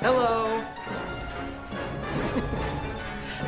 Hello.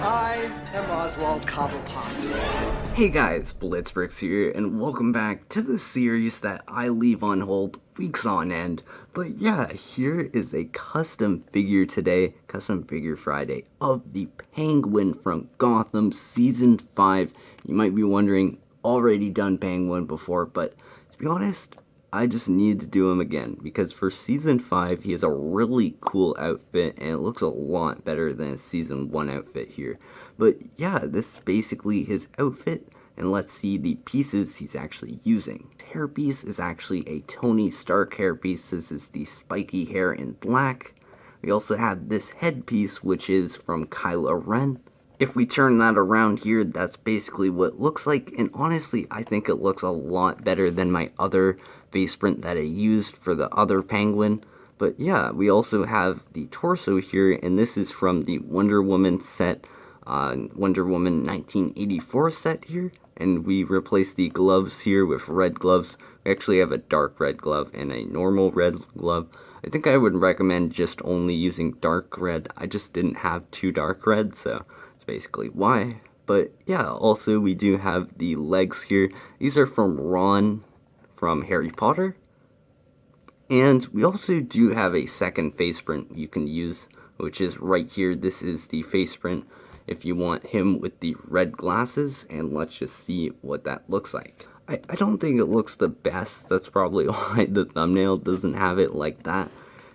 I am Oswald Cobblepot. Hey guys, Brickz here, and welcome back to the series that I leave on hold weeks on end. But yeah, here is a custom figure today, custom figure Friday, of the Penguin from Gotham Season 5. You might be wondering, already done Penguin before, but to be honest, I just need to do him again, because for Season 5, he has a really cool outfit, and it looks a lot better than his Season 1 outfit here. But yeah, this is basically his outfit, and let's see the pieces he's actually using. His hairpiece is actually a Tony Stark hairpiece. This is the spiky hair in black. We also have this headpiece, which is from Kylo Ren. If we turn that around here, that's basically what it looks like, and honestly, I think it looks a lot better than my other face print that I used for the other Penguin. But yeah, we also have the torso here, and this is from the Wonder Woman set, Wonder Woman 1984 set here, and we replaced the gloves here with red gloves. We actually have a dark red glove and a normal red glove. I think I would recommend just only using dark red. I just didn't have two dark reds, so that's basically why. But yeah, also we do have the legs here. These are from Ron from Harry Potter. And we also do have a second face print you can use, which is right here. This is the face print if you want him with the red glasses, and let's just see what that looks like. I don't think it looks the best. That's probably why the thumbnail doesn't have it like that.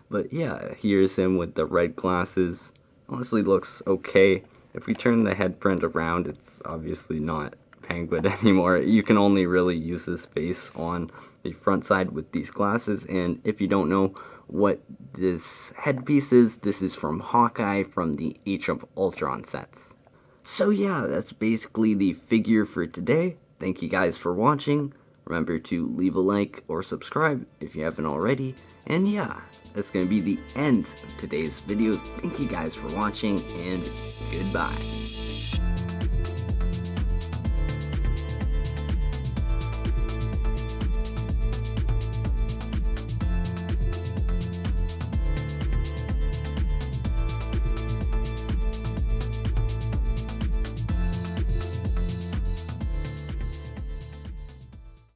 But yeah, here's him with the red glasses. Honestly, looks okay. If we turn the head print around, it's obviously not Penguin anymore. You can only really use his face on the front side with these glasses. And if you don't know what this headpiece is, this is from Hawkeye from the Age of Ultron sets. So yeah, that's basically the figure for today. Thank you guys for watching. Remember to leave a like or subscribe if you haven't already. And yeah, that's going to be the end of today's video. Thank you guys for watching, and goodbye.